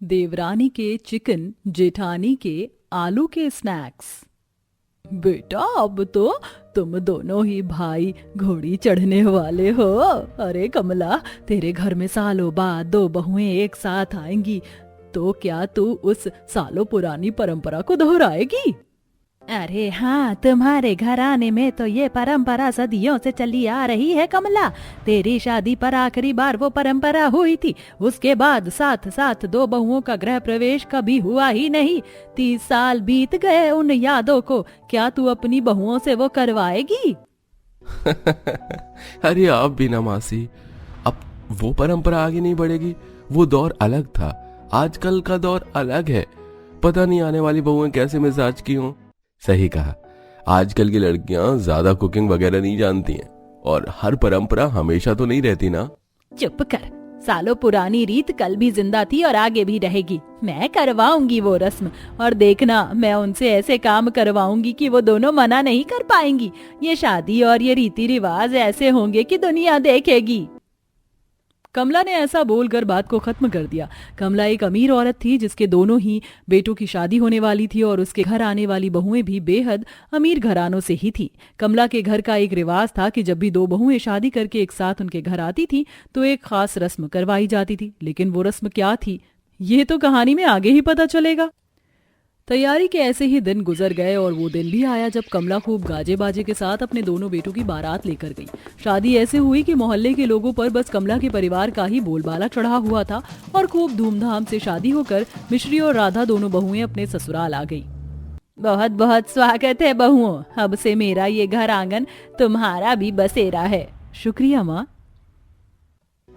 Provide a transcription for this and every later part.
देवरानी के चिकन, जेठानी के आलू के स्नैक्स। बेटा अब तो तुम दोनों ही भाई घोड़ी चढ़ने वाले हो। अरे कमला, तेरे घर में सालों बाद दो बहुएं एक साथ आएंगी, तो क्या तू उस सालों पुरानी परंपरा को दोहराएगी? अरे हाँ, तुम्हारे घराने में तो ये परंपरा सदियों से चली आ रही है कमला। तेरी शादी पर आखिरी बार वो परंपरा हुई थी, उसके बाद साथ साथ दो बहुओं का गृह प्रवेश कभी हुआ ही नहीं। 30 साल बीत गए उन यादों को, क्या तू अपनी बहुओं से वो करवाएगी? अरे आप भी ना मासी, अब वो परंपरा आगे नहीं बढ़ेगी। वो दौर अलग था, आजकल का दौर अलग है। पता नहीं आने वाली बहुएं कैसे मिजाज की हों। सही कहा, आजकल की लड़कियां ज्यादा कुकिंग वगैरह नहीं जानती हैं, और हर परंपरा हमेशा तो नहीं रहती ना। चुप कर, सालों पुरानी रीत कल भी जिंदा थी और आगे भी रहेगी। मैं करवाऊंगी वो रस्म, और देखना मैं उनसे ऐसे काम करवाऊंगी कि वो दोनों मना नहीं कर पाएंगी। ये शादी और ये रीति रिवाज ऐसे होंगे कि दुनिया देखेगी। कमला ने ऐसा बोलकर बात को खत्म कर दिया। कमला एक अमीर औरत थी जिसके दोनों ही बेटों की शादी होने वाली थी, और उसके घर आने वाली बहुएं भी बेहद अमीर घरानों से ही थी। कमला के घर का एक रिवाज था कि जब भी दो बहुएं शादी करके एक साथ उनके घर आती थी तो एक खास रस्म करवाई जाती थी। लेकिन वो रस्म क्या थी, ये तो कहानी में आगे ही पता चलेगा। तैयारी के ऐसे ही दिन गुजर गए, और वो दिन भी आया जब कमला खूब गाजे बाजे के साथ अपने दोनों बेटों की बारात लेकर गई। शादी ऐसे हुई कि मोहल्ले के लोगों पर बस कमला के परिवार का ही बोलबाला चढ़ा हुआ था, और खूब धूमधाम से शादी होकर मिश्री और राधा दोनों बहुएं अपने ससुराल आ गई। बहुत बहुत स्वागत है बहुओं, अब से मेरा ये घर आंगन तुम्हारा भी बसेरा है। शुक्रिया माँ।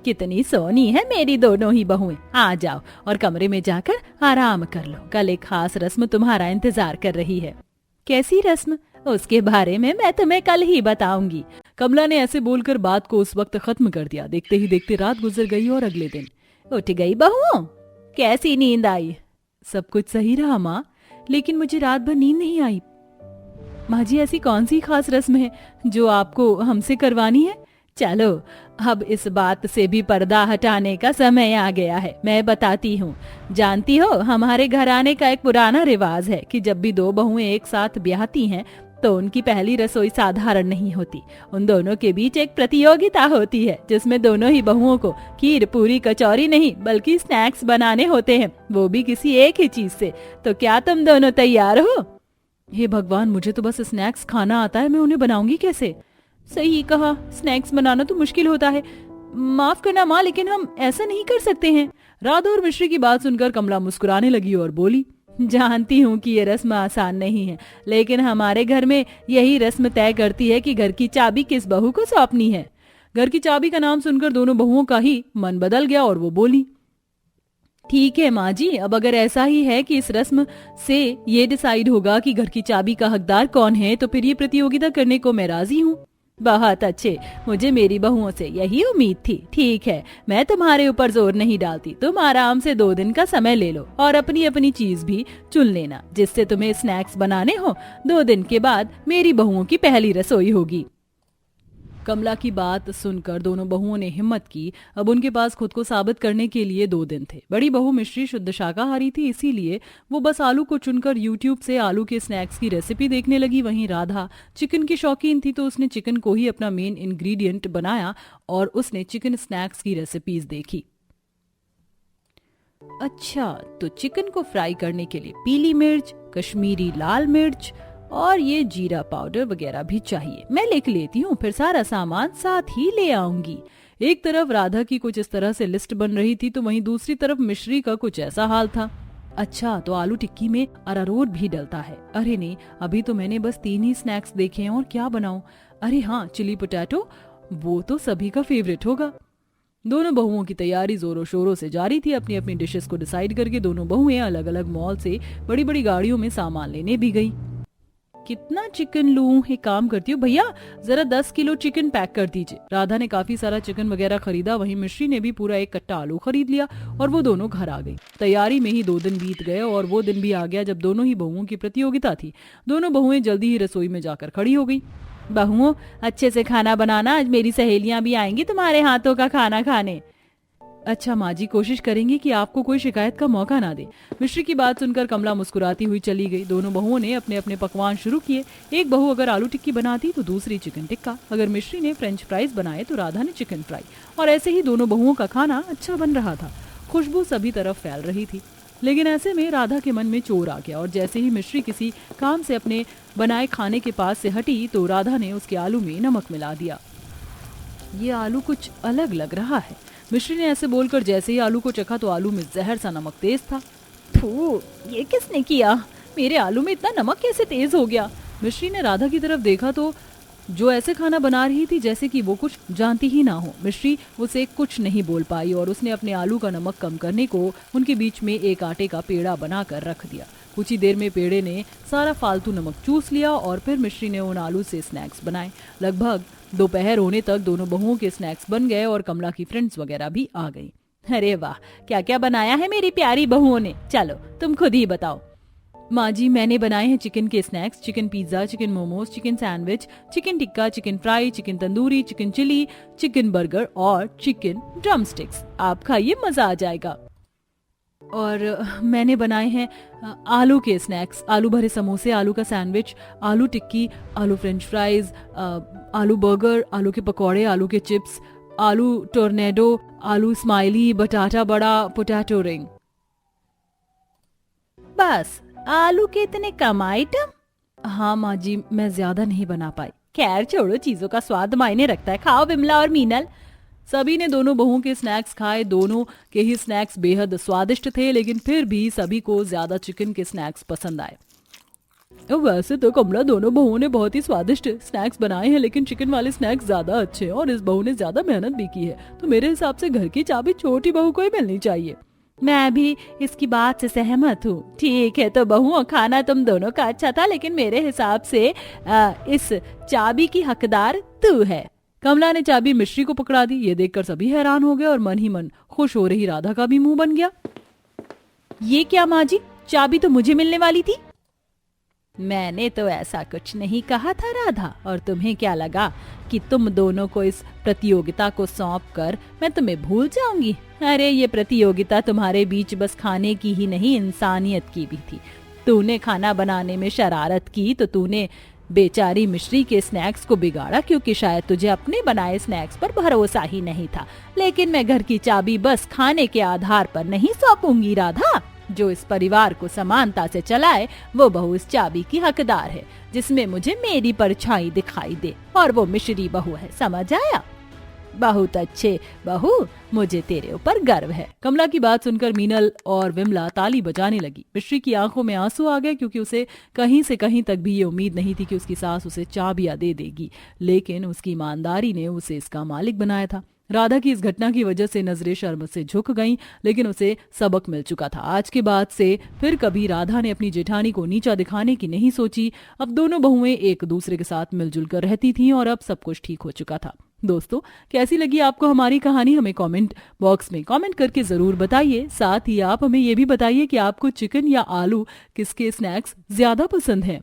कितनी सोनी है मेरी दोनों ही बहुएं। आ जाओ और कमरे में जाकर आराम कर लो, कल एक खास रस्म तुम्हारा इंतजार कर रही है। कैसी रस्म? उसके बारे में मैं तुम्हें कल ही बताऊंगी। कमला ने ऐसे बोलकर बात को उस वक्त खत्म कर दिया। देखते ही देखते रात गुजर गई, और अगले दिन उठ गई बहुओं, कैसी नींद आई? सब कुछ सही रहा माँ, लेकिन मुझे रात भर नींद नहीं आई। माँ जी, ऐसी कौन सी खास रस्म है जो आपको हमसे करवानी है? चलो अब इस बात से भी पर्दा हटाने का समय आ गया है, मैं बताती हूँ। जानती हो, हमारे घराने का एक पुराना रिवाज है कि जब भी दो बहुएं एक साथ ब्याहती हैं तो उनकी पहली रसोई साधारण नहीं होती। उन दोनों के बीच एक प्रतियोगिता होती है जिसमें दोनों ही बहुओं को खीर पूरी कचौरी नहीं बल्कि स्नैक्स बनाने होते हैं, वो भी किसी एक ही चीज से। तो क्या तुम दोनों तैयार हो? हे भगवान, मुझे तो बस स्नैक्स खाना आता है, मैं उन्हें बनाऊंगी कैसे? सही कहा, स्नैक्स बनाना तो मुश्किल होता है। माफ करना माँ, लेकिन हम ऐसा नहीं कर सकते हैं। राधा और मिश्री की बात सुनकर कमला मुस्कुराने लगी और बोली, जानती हूँ कि ये रस्म आसान नहीं है, लेकिन हमारे घर में यही रस्म तय करती है कि घर की चाबी किस बहू को सौंपनी है। घर की चाबी का नाम सुनकर दोनों बहुओं का ही मन बदल गया और वो बोली, ठीक है माँ जी, अब अगर ऐसा ही है कि इस रस्म से ये डिसाइड होगा कि घर की चाबी का हकदार कौन है, तो फिर ये प्रतियोगिता करने को मैं राजी हूँ। बहुत अच्छे, मुझे मेरी बहुओं से यही उम्मीद थी। ठीक है, मैं तुम्हारे ऊपर जोर नहीं डालती, तुम आराम से 2 दिन का समय ले लो और अपनी अपनी चीज भी चुन लेना जिससे तुम्हें स्नैक्स बनाने हो। 2 दिन के बाद मेरी बहुओं की पहली रसोई होगी। कमला की बात सुनकर दोनों बहुओं ने हिम्मत की। अब उनके पास खुद को साबित करने के लिए 2 दिन थे। बड़ी बहू मिश्री शुद्ध शाकाहारी थी, इसीलिए वो बस आलू को चुनकर यूट्यूब से आलू के स्नैक्स की रेसिपी देखने लगी। वहीं राधा चिकन की शौकीन थी, तो उसने चिकन को ही अपना मेन इंग्रेडिएंट बनाया और उसने चिकन स्नैक्स की रेसिपीज देखी। अच्छा, तो चिकन को फ्राई करने के लिए पीली मिर्च, कश्मीरी लाल मिर्च और ये जीरा पाउडर वगैरह भी चाहिए। मैं लिख लेती हूँ, फिर सारा सामान साथ ही ले आऊंगी। एक तरफ राधा की कुछ इस तरह से लिस्ट बन रही थी, तो वहीं दूसरी तरफ मिश्री का कुछ ऐसा हाल था। अच्छा, तो आलू टिक्की में अरारोट भी डलता है? अरे नहीं, अभी तो मैंने बस 3 ही स्नैक्स देखे हैं और क्या बनाऊं? अरे हाँ, चिली पोटैटो, वो तो सभी का फेवरेट होगा। दोनों बहुओं की तैयारी जोरों शोरों से जारी थी। अपनी अपनी डिशेस को डिसाइड करके दोनों बहुएं अलग अलग मॉल से बड़ी बड़ी गाड़ियों में सामान लेने भी गई। कितना चिकन लूं? एक काम करती हूँ भैया, जरा 10 किलो चिकन पैक कर दीजिए। राधा ने काफी सारा चिकन वगैरह खरीदा, वहीं मिश्री ने भी पूरा 1 कट्टा आलू खरीद लिया और वो दोनों घर आ गई। तैयारी में ही 2 दिन बीत गए और वो दिन भी आ गया जब दोनों ही बहुओं की प्रतियोगिता थी। दोनों बहुएं जल्दी ही रसोई में जाकर खड़ी हो गई। बहुओं, अच्छे से खाना बनाना, आज मेरी सहेलियां भी आएंगी तुम्हारे हाथों का खाना खाने। अच्छा माँ जी, कोशिश करेंगे कि आपको कोई शिकायत का मौका ना दे। मिश्री की बात सुनकर कमला मुस्कुराती हुई चली गई। दोनों बहुओं ने अपने अपने पकवान शुरू किए। एक बहू अगर आलू टिक्की बनाती तो दूसरी चिकन टिक्का, अगर मिश्री ने फ्रेंच फ्राइज बनाए तो राधा ने चिकन फ्राई, और ऐसे ही दोनों बहुओं का खाना अच्छा बन रहा था। खुशबू सभी तरफ फैल रही थी। लेकिन ऐसे में राधा के मन में चोर आ गया और जैसे ही मिश्री किसी काम से अपने बनाए खाने के पास से हटी तो राधा ने उसके आलू में नमक मिला दिया। ये आलू कुछ अलग लग रहा है, मिश्री ने ऐसे बोलकर जैसे ही आलू को चखा तो आलू में जहर सा नमक तेज था। थू, ये किसने किया? मेरे आलू में इतना नमक कैसे तेज हो गया? मिश्री ने राधा की तरफ देखा तो जो ऐसे खाना बना रही थी जैसे कि वो कुछ जानती ही ना हो। मिश्री उसे कुछ नहीं बोल पाई और उसने अपने आलू का नमक कम करने को उनके बीच में एक आटे का पेड़ा बनाकर रख दिया। कुछ ही देर में पेड़े ने सारा फालतू नमक चूस लिया और फिर मिश्री ने उन आलू से स्नैक्स बनाए। लगभग दोपहर होने तक दोनों बहुओं के स्नैक्स बन गए और कमला की फ्रेंड्स वगैरह भी आ गई। अरे वाह, क्या क्या बनाया है मेरी प्यारी बहुओं ने, चलो तुम खुद ही बताओ। माँ जी, मैंने बनाए हैं चिकन के snacks, chicken pizza, chicken momos, chicken sandwich, chicken tikka, chicken fry, chicken tandoori, chicken chilli, chicken burger और चिकन ड्रमस्टिक्स। आप खाइए, मजा आ जाएगा। और मैंने बनाए हैं आलू के स्नैक्स, आलू भरे समोसे, आलू का सैंडविच, आलू टिक्की, आलू फ्रेंच फ्राइज, आलू बर्गर, आलू के पकौड़े, आलू के चिप्स, आलू टोर्नेडो, आलू स्माइली, बटाटा बड़ा, पोटैटो रिंग। बस आलू के इतने कम आइटम? हाँ माँ जी, मैं ज्यादा नहीं बना पाई। खैर छोड़ो, चीजों का स्वाद मायने रखता है। खाओ विमला और मीनल। सभी ने दोनों बहुओं के स्नैक्स खाए। दोनों के ही स्नैक्स बेहद स्वादिष्ट थे, लेकिन फिर भी सभी को ज्यादा चिकन के स्नैक्स पसंद आए। वैसे तो कमला, दोनों बहुओं ने बहुत ही स्वादिष्ट स्नैक्स बनाए हैं, लेकिन चिकन वाले स्नैक्स ज्यादा अच्छे हैं और इस बहू ने ज्यादा मेहनत भी की है, तो मेरे हिसाब से घर की चाबी छोटी बहू को ही मिलनी चाहिए। मैं भी इसकी बात से सहमत हूँ। ठीक है तो बहुओं, खाना तुम दोनों का अच्छा था, लेकिन मेरे हिसाब से इस चाबी की हकदार तू है। कमला ने चाबी मिश्री को पकड़ा दी। ये देखकर सभी हैरान हो गए और मन ही मन खुश हो रही राधा का भी मुंह बन गया। ये क्या माँ जी, चाबी तो मुझे मिलने वाली थी। मैंने तो ऐसा कुछ नहीं कहा था राधा, और तुम्हें क्या लगा कि तुम दोनों को इस प्रतियोगिता को सौंप कर मैं तुम्हें भूल जाऊंगी? अरे ये प्रतियोगिता तुम्हारे बीच बस खाने की ही नहीं, इंसानियत की भी थी। तूने खाना बनाने में शरारत की तो तूने बेचारी मिश्री के स्नैक्स को बिगाड़ा, क्योंकि शायद तुझे अपने बनाए स्नैक्स पर भरोसा ही नहीं था। लेकिन मैं घर की चाबी बस खाने के आधार पर नहीं सौंपूंगी राधा। जो इस परिवार को समानता से चलाए वो बहू इस चाबी की हकदार है, जिसमें मुझे मेरी परछाई दिखाई दे, और वो मिश्री बहू है। समझ आया? बहुत अच्छे बहू, मुझे तेरे ऊपर गर्व है। कमला की बात सुनकर मीनल और विमला ताली बजाने लगी। मिश्री की आंखों में आंसू आ गए, क्योंकि उसे कहीं से कहीं तक भी ये उम्मीद नहीं थी कि उसकी सास उसे चाबियां दे देगी, लेकिन उसकी ईमानदारी ने उसे इसका मालिक बनाया था। राधा की इस घटना की वजह से नजरें शर्म से झुक गईं, लेकिन उसे सबक मिल चुका था। आज के बाद से फिर कभी राधा ने अपनी जेठानी को नीचा दिखाने की नहीं सोची। अब दोनों बहुएं एक दूसरे के साथ मिलजुल कर रहती थीं और अब सब कुछ ठीक हो चुका था। दोस्तों, कैसी लगी आपको हमारी कहानी? हमें कमेंट बॉक्स में कमेंट करके जरूर बताइए। साथ ही आप हमें ये भी बताइए कि आपको चिकन या आलू किसके स्नैक्स ज्यादा पसंद हैं।